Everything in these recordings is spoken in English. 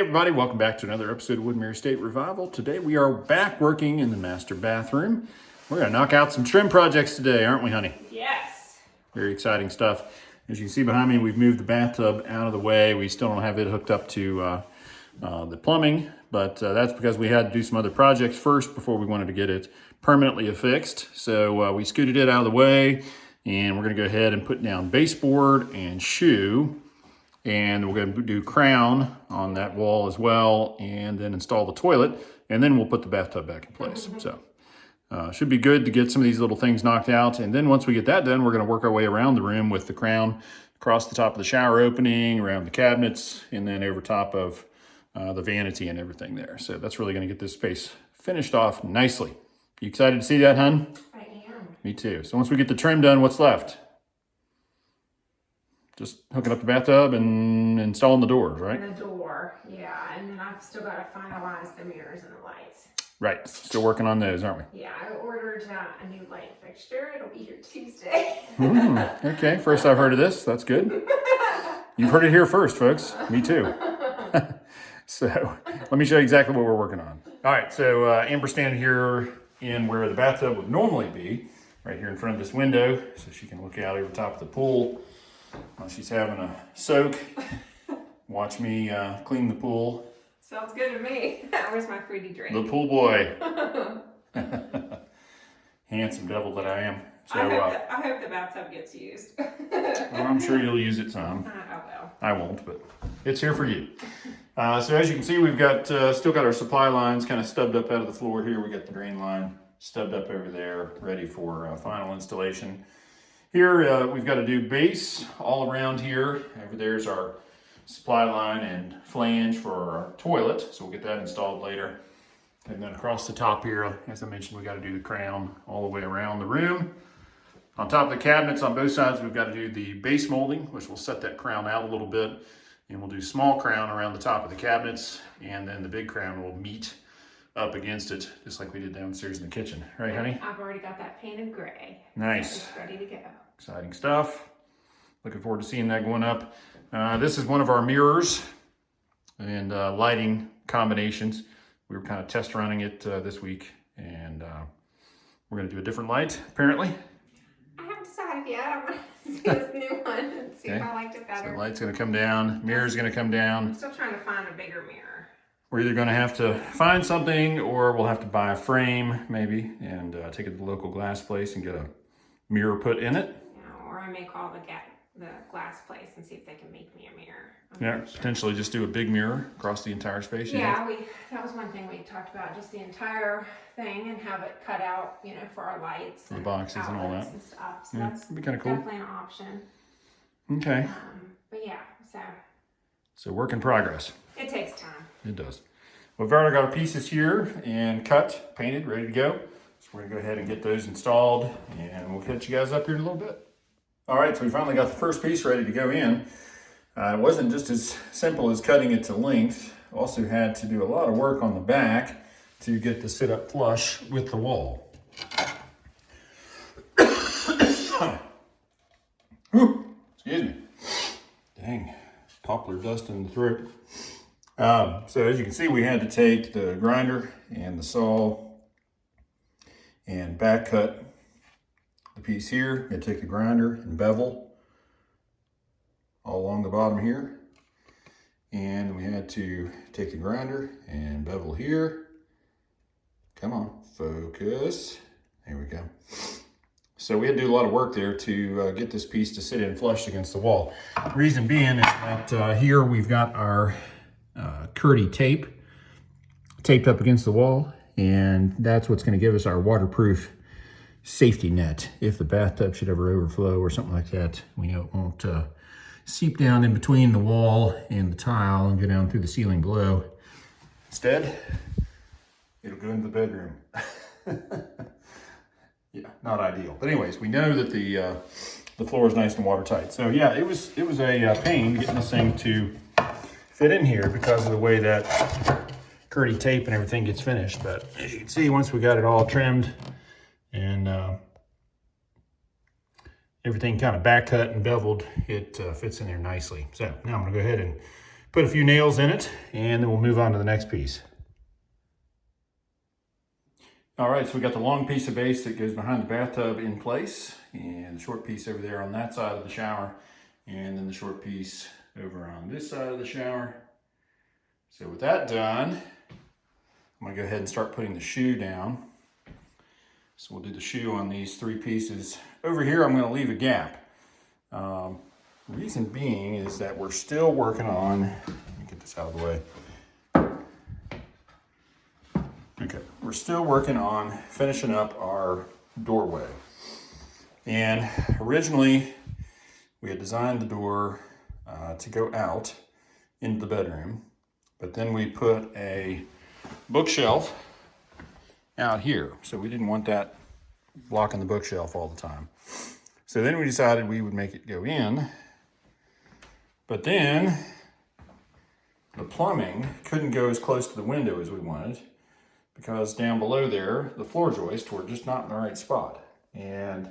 everybody, welcome back to another episode of Woodmere Estate Revival. Today we are back working in the master bathroom. We're going to knock out some trim projects today, aren't we, honey? Yes. Very exciting stuff. As you can see behind me, we've moved the bathtub out of the way. We still don't have it hooked up to the plumbing, but that's because we had to do some other projects first before we wanted to get it permanently affixed. So we scooted it out of the way, and we're going to go ahead and put down baseboard and shoe. And we're going to do crown on that wall as well, and then install the toilet, and then we'll put the bathtub back in place. So should be good to get some of these little things knocked out. And then once we get that done, we're going to work our way around the room with the crown across the top of the shower opening, around the cabinets, and then over top of the vanity and everything there. So that's really going to get this space finished off nicely. You excited to see that, hun? I am. Me too. So once we get the trim done, what's left? Just hooking up the bathtub and installing the doors, right? And the door, yeah. And then I've still got to finalize the mirrors and the lights. Right. Still working on those, aren't we? Yeah, I ordered a new light fixture. It'll be here Tuesday. Okay, first I've heard of this. That's good. You've heard it here first, folks. Me too. So let me show you exactly what we're working on. All right, so Amber's standing here in where the bathtub would normally be, right here in front of this window, so she can look out over the top of the pool while she's having a soak. Watch me clean the pool. Sounds good to me. Where's my fruity drink? The pool boy. Handsome devil that I am. So I hope the bathtub gets used. well, I'm sure you'll use it some. I will. I won't, but it's here for you. So as you can see, we've got still got our supply lines kind of stubbed up out of the floor here. We got the drain line stubbed up over there, ready for final installation. Here we've got to do base all around here. Over there's our supply line and flange for our toilet, so we'll get that installed later. And then across the top here, as I mentioned, we got to do the crown all the way around the room. On top of the cabinets on both sides, we've got to do the base molding, which will set that crown out a little bit. And we'll do small crown around the top of the cabinets, and then the big crown will meet up against it, just like we did downstairs in the kitchen. Right, honey? I've already got that painted gray. Nice. So it's ready to go. Exciting stuff. Looking forward to seeing that going up. This is one of our mirrors and lighting combinations. We were kind of test running it this week, and we're going to do a different light, apparently. I haven't decided yet. I want to see this new one and see if I liked it better. So the light's going to come down, mirror's going to come down. I'm still trying to find a bigger mirror. We're either going to have to find something, or we'll have to buy a frame, maybe, and take it to the local glass place and get a mirror put in it. Or I may call the glass place and see if they can make me a mirror. Yeah, potentially just do a big mirror across the entire space. Yeah, that was one thing we talked about, just the entire thing, and have it cut out, for our lights, the and boxes and all that and stuff. So yeah, that's that'd be kind of cool. definitely an option. Okay. But yeah, So work in progress. it takes time. It does. We've already got our pieces here and cut, painted, ready to go. So we're gonna go ahead and get those installed, and we'll catch you guys up here in a little bit. All right, so we finally got the first piece ready to go in. It wasn't just as simple as cutting it to length. Also had to do a lot of work on the back to get to sit up flush with the wall. Whew, excuse me. Dang, poplar dust in the throat. So as you can see, we had to take the grinder and the saw and back cut the piece here. We had to take the grinder and bevel all along the bottom here. And we had to take the grinder and bevel here. Come on, focus. There we go. So we had to do a lot of work there to get this piece to sit in flush against the wall. Reason being is that here we've got our Kerdi tape taped up against the wall, and that's what's going to give us our waterproof safety net. If the bathtub should ever overflow or something like that, we know it won't seep down in between the wall and the tile and go down through the ceiling below. Instead, it'll go into the bedroom. Yeah, not ideal. But anyways, we know that the floor is nice and watertight. So yeah, it was a pain getting this thing to fit in here because of the way that Kerdi tape and everything gets finished. But as you can see, once we got it all trimmed and everything kind of back cut and beveled, it fits in there nicely. So now I'm gonna go ahead and put a few nails in it, and then we'll move on to the next piece. All right, so we got the long piece of base that goes behind the bathtub in place, and the short piece over there on that side of the shower, and then the short piece over on this side of the shower. So with that done, I'm gonna go ahead and start putting the shoe down. So we'll do the shoe on these 3 pieces. Over here, I'm gonna leave a gap. Reason being is that we're still working on, let me get this out of the way. Okay, we're still working on finishing up our doorway. And originally, we had designed the door to go out into the bedroom, but then we put a bookshelf out here. So we didn't want that blocking the bookshelf all the time. So then we decided we would make it go in, but then the plumbing couldn't go as close to the window as we wanted, because down below there, the floor joists were just not in the right spot. And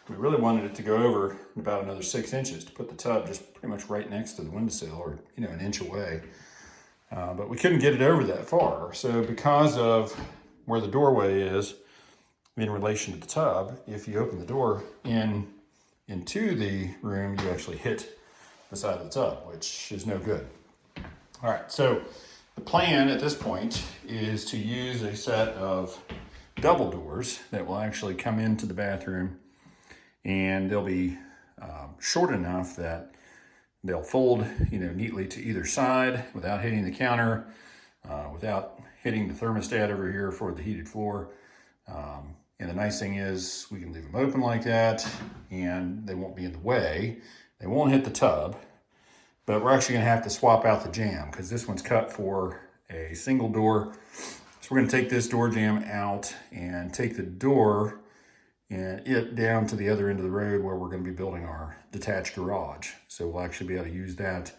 we really wanted it to go over about another 6 inches to put the tub just pretty much right next to the windowsill, or an inch away. But we couldn't get it over that far. So because of where the doorway is in relation to the tub, if you open the door into the room, you actually hit the side of the tub, which is no good. All right, so the plan at this point is to use a set of double doors that will actually come into the bathroom, and they'll be short enough that they'll fold neatly to either side without hitting the counter, without hitting the thermostat over here for the heated floor. And the nice thing is we can leave them open like that, and they won't be in the way. They won't hit the tub. But we're actually gonna have to swap out the jamb because this one's cut for a single door. So we're gonna take this door jamb out and take the door and it down to the other end of the road where we're gonna be building our detached garage. So we'll actually be able to use that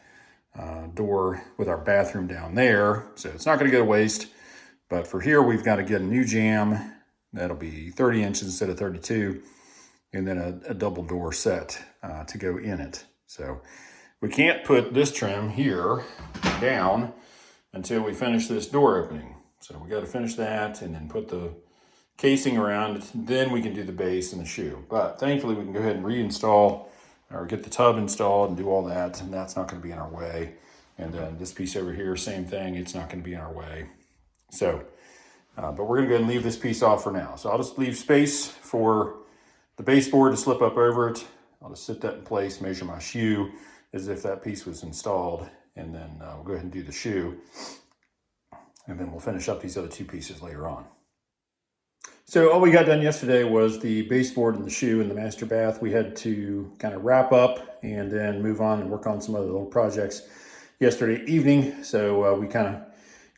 door with our bathroom down there. So it's not gonna go to waste, but for here, we've got to get a new jamb. That'll be 30 inches instead of 32, and then a double door set to go in it. So we can't put this trim here down until we finish this door opening. So we got to finish that and then put the casing around it. Then we can do the base and the shoe. But thankfully we can go ahead and reinstall or get the tub installed and do all that. And that's not going to be in our way. And then this piece over here, same thing. It's not going to be in our way. So, but we're going to go ahead and leave this piece off for now. So I'll just leave space for the baseboard to slip up over it. I'll just sit that in place, measure my shoe as if that piece was installed, and then we'll go ahead and do the shoe, and then we'll finish up these other 2 pieces later on. So all we got done yesterday was the baseboard and the shoe in the master bath. We had to kind of wrap up and then move on and work on some other little projects yesterday evening. So we kind of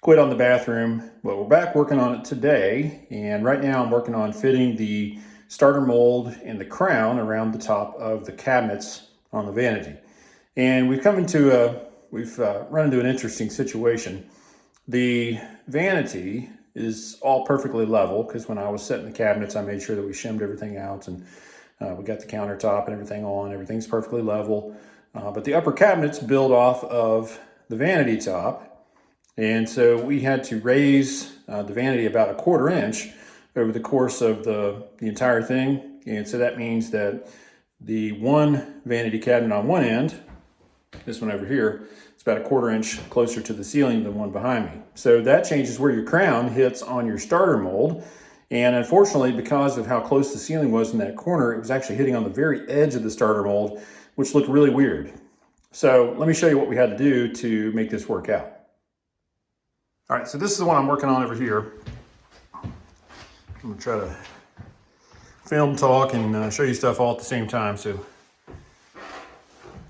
quit on the bathroom, but we're back working on it today. And right now I'm working on fitting the starter mold and the crown around the top of the cabinets on the vanity. And we've run into an interesting situation. The vanity is all perfectly level because when I was setting the cabinets, I made sure that we shimmed everything out, and we got the countertop and everything on. Everything's perfectly level. But the upper cabinets build off of the vanity top. And so we had to raise the vanity about 1/4 inch over the course of the entire thing. And so that means that the one vanity cabinet on one end, this one over here, it's about 1/4 inch closer to the ceiling than the one behind me. So that changes where your crown hits on your starter mold. And unfortunately, because of how close the ceiling was in that corner, it was actually hitting on the very edge of the starter mold, which looked really weird. So let me show you what we had to do to make this work out. All right, so this is the one I'm working on over here. I'm gonna try to film, talk, and show you stuff all at the same time, so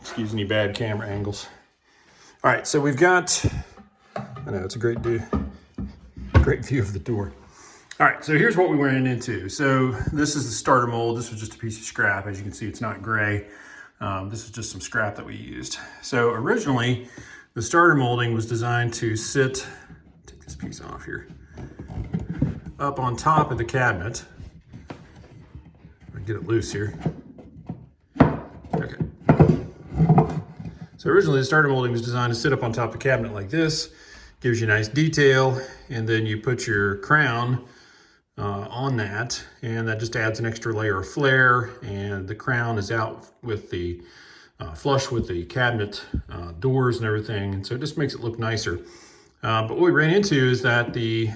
excuse any bad camera angles. All right, so we've got, I know it's a great view of the door. All right, so here's what we went into. So this is the starter mold. This was just a piece of scrap. As you can see, it's not gray. This is just some scrap that we used. So originally, the starter molding was designed to sit, take this piece off here, up on top of the cabinet. Get it loose here. Okay. So originally the starter molding was designed to sit up on top of the cabinet like this, gives you nice detail, and then you put your crown on that, and that just adds an extra layer of flare, and the crown is out with the flush with the cabinet doors and everything, and so it just makes it look nicer. But what we ran into is that I'm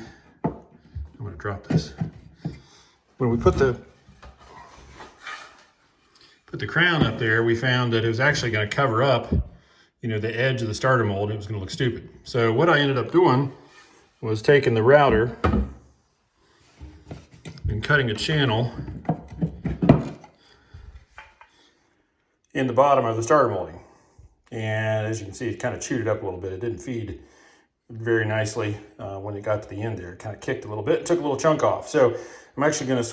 going to drop this. When we put the crown up there, we found that it was actually going to cover up, you know, the edge of the starter mold. It was going to look stupid. So what I ended up doing was taking the router and cutting a channel in the bottom of the starter molding. And as you can see, it kind of chewed it up a little bit. It didn't feed very nicely when it got to the end there. It kind of kicked a little bit, took a little chunk off. So I'm actually going to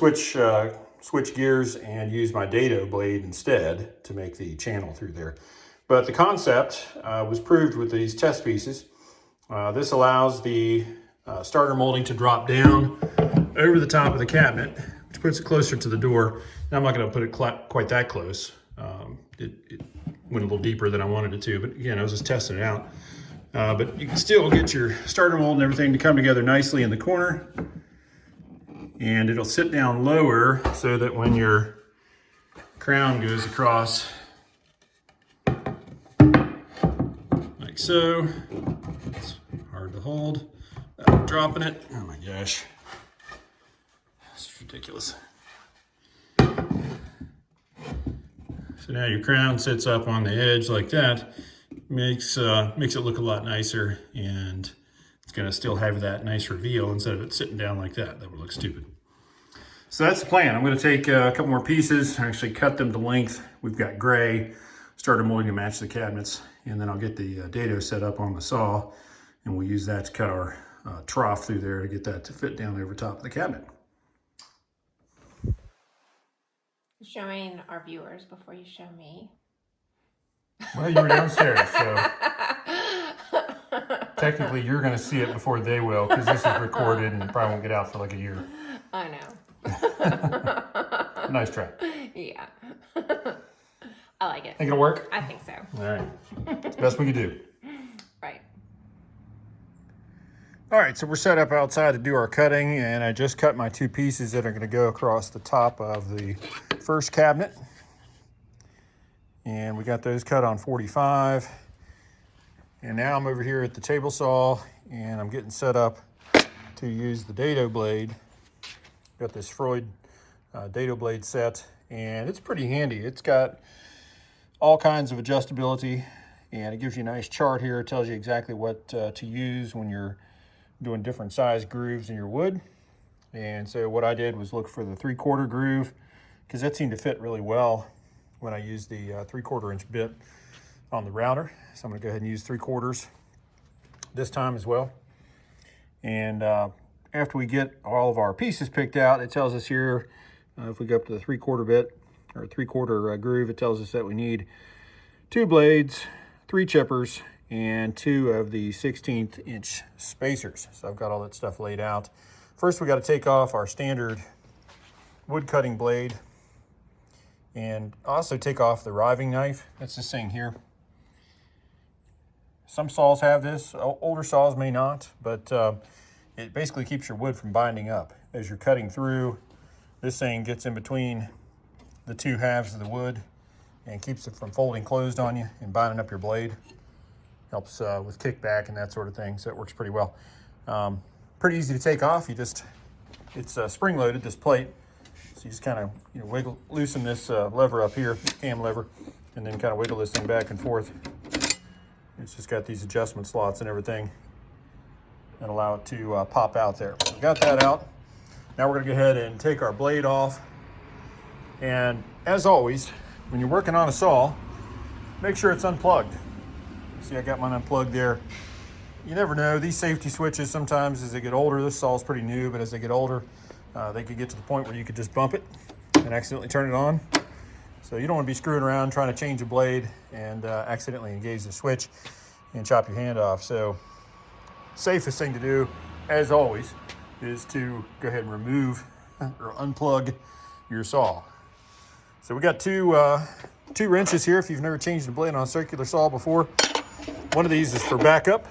switch gears and use my dado blade instead to make the channel through there. But the concept was proved with these test pieces. This allows the starter molding to drop down over the top of the cabinet, which puts it closer to the door. Now I'm not going to put it quite that close. It went a little deeper than I wanted it to, but again, I was just testing it out. But you can still get your starter mold and everything to come together nicely in the corner. And it'll sit down lower so that when your crown goes across like so, it's hard to hold. I'm dropping it. Oh my gosh. It's ridiculous. So now your crown sits up on the edge like that. Makes it look a lot nicer, and it's going to still have that nice reveal instead of it sitting down like that. That would look stupid. So that's the plan. I'm going to take a couple more pieces, actually cut them to length. We've got gray, starter molding to match the cabinets, and then I'll get the dado set up on the saw, and we'll use that to cut our trough through there to get that to fit down over top of the cabinet. Showing our viewers before you show me. Well, you were downstairs, so technically you're going to see it before they will, because this is recorded and probably won't get out for like a year. I know. Nice try. Yeah. I like it. Think it'll work? I think so. All right. It's the best we can do. Right. All right, so we're set up outside to do our cutting, and I just cut my two pieces that are going to go across the top of the first cabinet. And we got those cut on 45. And now I'm over here at the table saw, and I'm getting set up to use the dado blade. Got this Freud dado blade set, and it's pretty handy. It's got all kinds of adjustability, and it gives you a nice chart here. It tells you exactly what to use when you're doing different size grooves in your wood. And so what I did was look for the 3/4 groove, because that seemed to fit really well when I used the 3/4 inch bit on the router. So I'm going to go ahead and use 3/4 this time as well. And after we get all of our pieces picked out, it tells us here, if we go up to the 3/4 bit or 3/4 groove, it tells us that we need 2 blades, 3 chippers, and 2 of the 1/16 inch spacers. So I've got all that stuff laid out. First, we got to take off our standard wood cutting blade, and also take off the riving knife. That's this thing here. Some saws have this, older saws may not, but it basically keeps your wood from binding up. As you're cutting through, this thing gets in between the 2 halves of the wood and keeps it from folding closed on you and binding up your blade. Helps with kickback and that sort of thing, so it works pretty well. Pretty easy to take off. It's spring loaded, this plate. So you just kind of loosen this lever up here, cam lever, and then kind of wiggle this thing back and forth. It's just got these adjustment slots and everything that allow it to pop out there. So we got that out. Now we're going to go ahead and take our blade off. And as always, when you're working on a saw, make sure it's unplugged. See, I got mine unplugged there. You never know, these safety switches sometimes as they get older, this saw's pretty new, but as they get older, they could get to the point where you could just bump it and accidentally turn it on. So you don't want to be screwing around trying to change a blade and accidentally engage the switch and chop your hand off. So safest thing to do, as always, is to go ahead and remove or unplug your saw. So we got two 2 wrenches here if you've never changed the blade on a circular saw before. One of these is for backup.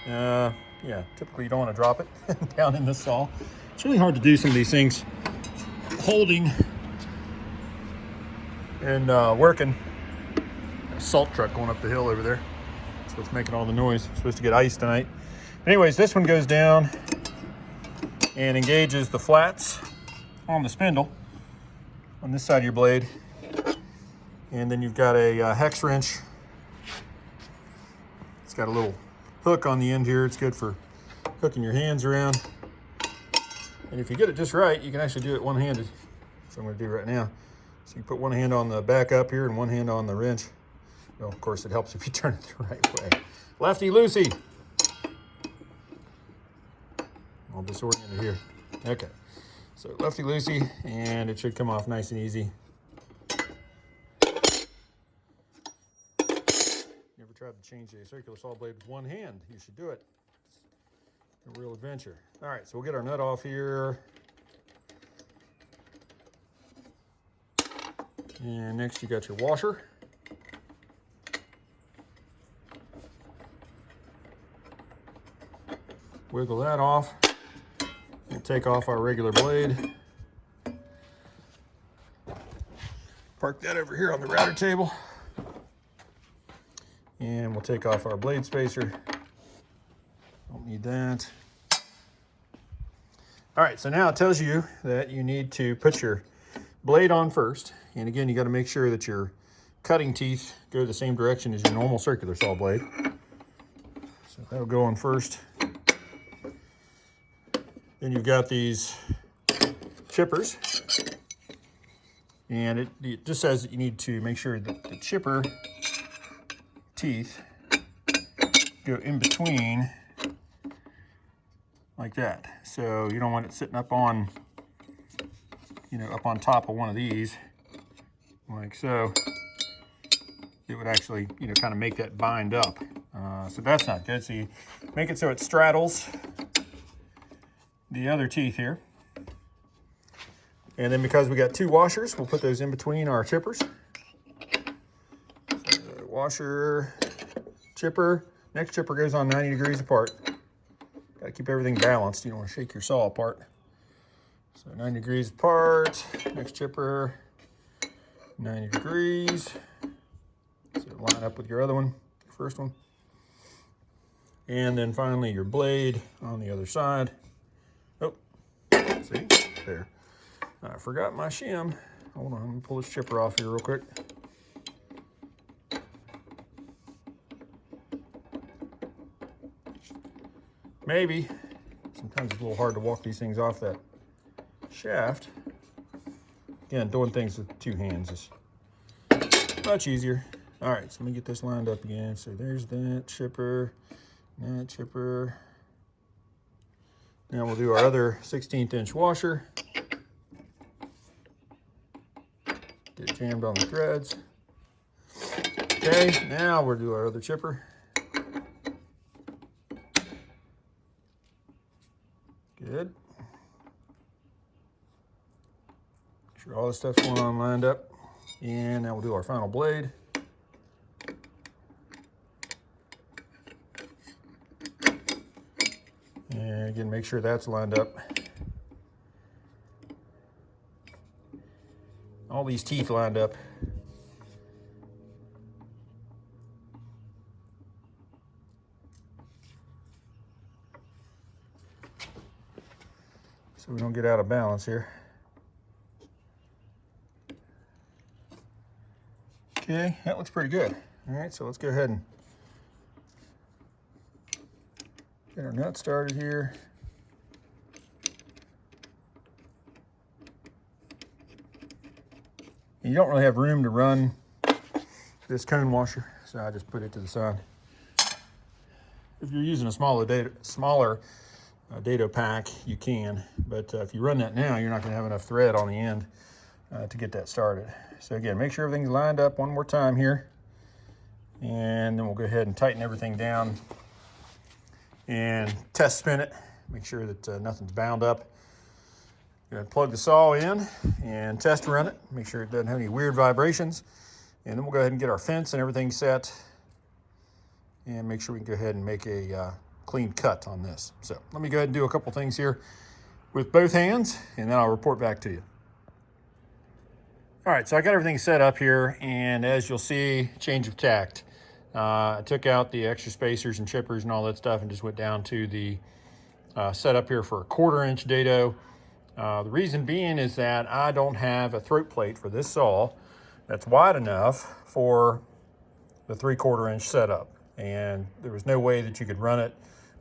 Yeah, typically you don't want to drop it down in the saw. It's really hard to do some of these things holding and working. A salt truck going up the hill over there. That's what's making all the noise. We're supposed to get ice tonight. Anyways, this one goes down and engages the flats on the spindle on this side of your blade. And then you've got a hex wrench. It's got a little hook on the end here. It's good for hooking your hands around. And if you get it just right, you can actually do it one-handed. So I'm going to do right now. So you put one hand on the back up here and one hand on the wrench. Well, of course, it helps if you turn it the right way. Lefty-loosey. All disoriented here. Okay. So lefty-loosey, and it should come off nice and easy. Never tried to change a circular saw blade with one hand. You should do it. It's a real adventure. All right, so we'll get our nut off here. And next you got your washer. Wiggle that off. We'll take off our regular blade. Park that over here on the router table. And we'll take off our blade spacer. Don't need that. All right, so now it tells you that you need to put your blade on first. And again, you got to make sure that your cutting teeth go the same direction as your normal circular saw blade. So that'll go on first. Then you've got these chippers. And it just says that you need to make sure that the chipper teeth go in between like that. So you don't want it sitting up on, up on top of one of these, like so. It would actually, kind of make that bind up. So that's not good. So you make it so it straddles the other teeth here. And then because we got 2 washers, we'll put those in between our chippers. So washer, chipper. Next chipper goes on 90 degrees apart. Got to keep everything balanced. You don't want to shake your saw apart. So 90 degrees apart. Next chipper, 90 degrees. So line up with your other one, your first one. And then finally your blade on the other side. Oh, see, there. I forgot my shim. Hold on, let me pull this chipper off here real quick. Maybe. Sometimes it's a little hard to walk these things off that shaft. Again, doing things with 2 hands is much easier. All right, so let me get this lined up again. So there's that chipper, that chipper. Now we'll do our other 16th inch washer. Get jammed on the threads. Okay, now we'll do our other chipper. Good. Make sure all this stuff's going on lined up. And now we'll do our final blade. And again, make sure that's lined up. All these teeth lined up. So we don't get out of balance here. Okay, that looks pretty good. All right, so let's go ahead and get our nut started here. You don't really have room to run this cone washer, so I just put it to the side. If you're using a smaller dado pack, you can, but if you run that now, you're not going to have enough thread on the end to get that started. So again, make sure everything's lined up one more time here, and then we'll go ahead and tighten everything down and test spin it. Make sure that nothing's bound up. Gonna plug the saw in and test run it, make sure it doesn't have any weird vibrations. And then we'll go ahead and get our fence and everything set and make sure we can go ahead and make a clean cut on this. So let me go ahead and do a couple things here with both hands, and then I'll report back to you. All right, so I got everything set up here, and as you'll see, change of tact. I took out the extra spacers and chippers and all that stuff and just went down to the setup here for a 1/4 inch dado. The reason being is that I don't have a throat plate for this saw that's wide enough for the 3/4 inch setup. And there was no way that you could run it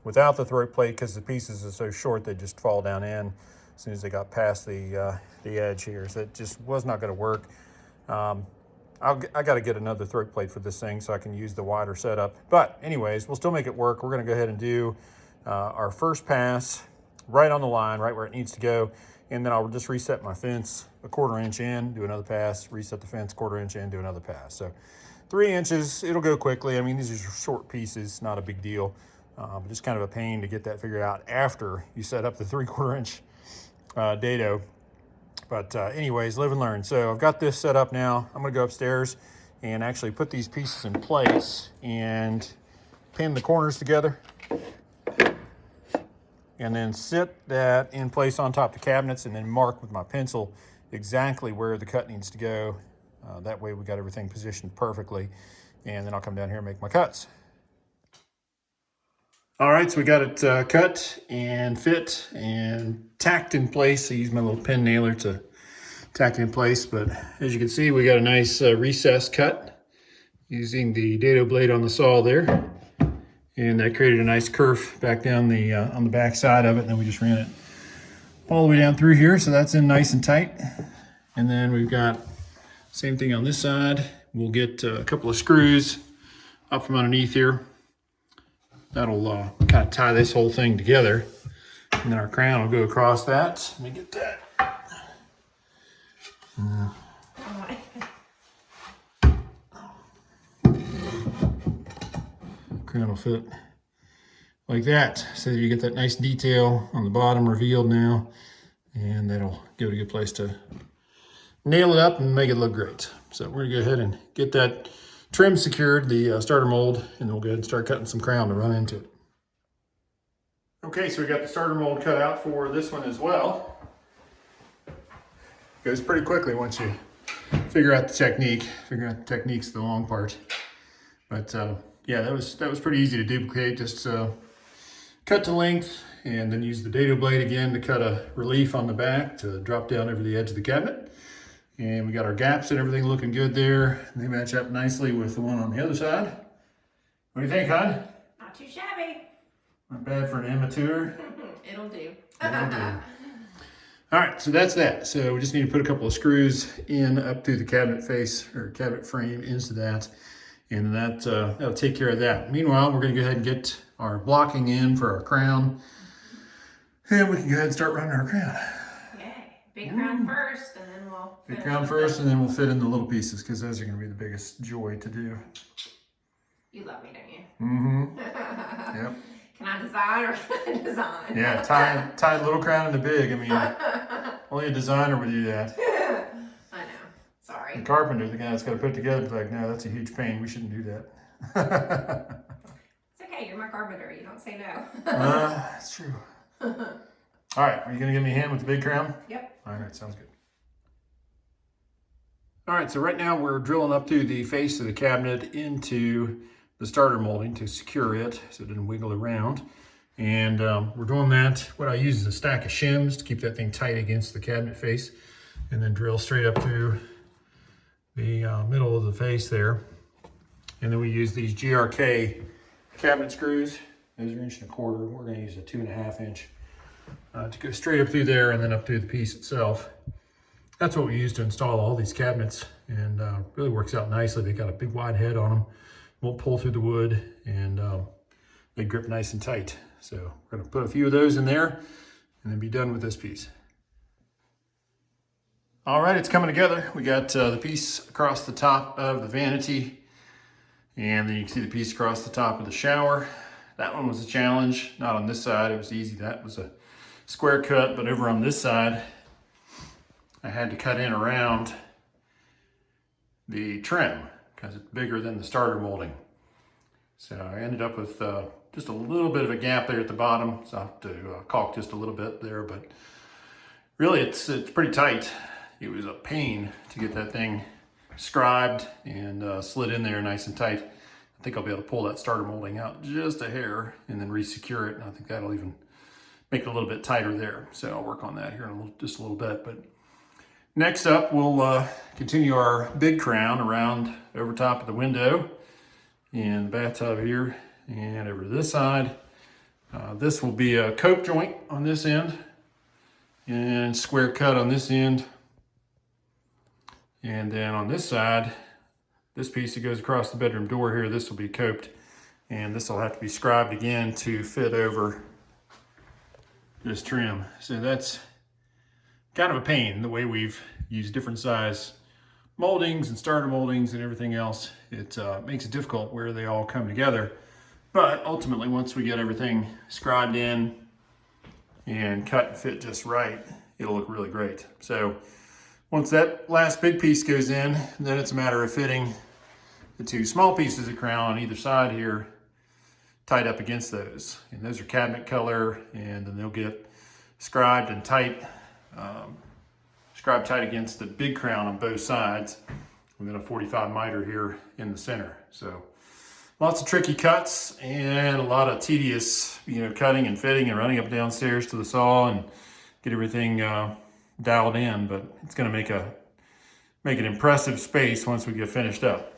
without the throat plate because the pieces are so short they just fall down in as soon as they got past the edge here. So it just was not going to work. I got to get another throat plate for this thing so I can use the wider setup. But anyways, we'll still make it work. We're going to go ahead and do our first pass right on the line, right where it needs to go. And then I'll just reset my fence a 1/4 inch in, do another pass, reset the fence 1/4 inch in, do another pass. So 3 inches, it'll go quickly. I mean, these are short pieces, not a big deal. But just kind of a pain to get that figured out after you set up the 3/4 inch dado. But anyways, live and learn. So I've got this set up now. I'm gonna go upstairs and actually put these pieces in place and pin the corners together. And then sit that in place on top of the cabinets and then mark with my pencil exactly where the cut needs to go. That way we got everything positioned perfectly. And then I'll come down here and make my cuts. All right, so we got it cut and fit and tacked in place. I used my little pin nailer to tack it in place. But as you can see, we got a nice recessed cut using the dado blade on the saw there. And that created a nice curve back down the on the back side of it. And then we just ran it all the way down through here. So that's in nice and tight. And then we've got same thing on this side. We'll get a couple of screws up from underneath here. That'll kind of tie this whole thing together. And then our crown will go across that. Let me get that. Crown will fit like that, so that you get that nice detail on the bottom revealed now, and that'll give it a good place to nail it up and make it look great. So we're gonna go ahead and get that trim secured, the starter mold, and then we'll go ahead and start cutting some crown to run into it. Okay, so we got the starter mold cut out for this one as well. Goes pretty quickly once you figure out the technique. Figuring out the technique's the long part. But yeah, that was pretty easy to duplicate. Just cut to length and then use the dado blade again to cut a relief on the back to drop down over the edge of the cabinet. And we got our gaps and everything looking good there. They match up nicely with the one on the other side. What do you think, hon? Not too shabby. Not bad for an amateur. It'll do. It'll do. All right, so that's that. So we just need to put a couple of screws in up through the cabinet face or cabinet frame into that. And that'll take care of that. Meanwhile, we're gonna go ahead and get our blocking in for our crown. And we can go ahead and start running our crown. Yay. Big crown first, and then we'll Big crown first, and then we'll fit in the little pieces, because those are gonna be the biggest joy to do. You love me, don't you? Mm-hmm. Yep. Can I design or can I design? Yeah, tie a little crown into big. I mean, only a designer would do that. I know. Sorry. The carpenter, the guy that's got to put it together, is like, no, that's a huge pain. We shouldn't do that. It's okay. You're my carpenter. You don't say no. That's true. All right, are you going to give me a hand with the big crown? Yep. All right, sounds good. All right, so right now we're drilling up through the face of the cabinet into the starter molding to secure it so it doesn't wiggle around. And we're doing that. What I use is a stack of shims to keep that thing tight against the cabinet face, and then drill straight up through the middle of the face there. And then we use these GRK cabinet screws. Those are 1.25 inches. We're going to use a 2.5 inch to go straight up through there and then up through the piece itself. That's what we use to install all these cabinets, and really works out nicely. They got a big wide head on them. Won't pull through the wood, and they grip nice and tight. So we're going to put a few of those in there and then be done with this piece. All right, it's coming together. We got the piece across the top of the vanity, and then you can see the piece across the top of the shower. That one was a challenge. Not on this side, it was easy. That was a square cut, but over on this side, I had to cut in around the trim because it's bigger than the starter molding. So I ended up with just a little bit of a gap there at the bottom, so I have to caulk just a little bit there, but really it's pretty tight. It was a pain to get that thing scribed and slid in there nice and tight. I think I'll be able to pull that starter molding out just a hair and then re-secure it, and I think that'll even make it a little bit tighter there. So I'll work on that here in just a little bit. But next up, we'll continue our big crown around over top of the window and the bathtub here and over to this side. This will be a cope joint on this end and square cut on this end. And then on this side, this piece that goes across the bedroom door here, this will be coped, and this will have to be scribed again to fit over this trim. So that's kind of a pain, the way we've used different size moldings and starter moldings and everything else. It makes it difficult where they all come together. But ultimately, once we get everything scribed in and cut and fit just right, it'll look really great. So once that last big piece goes in, then it's a matter of fitting the two small pieces of crown on either side here tight up against those. And those are cabinet color, and then they'll get scribed and tight, scribed tight against the big crown on both sides, and then a 45 miter here in the center. So lots of tricky cuts and a lot of tedious, cutting and fitting and running up and downstairs to the saw and get everything dialed in, but it's going to make an impressive space once we get finished up.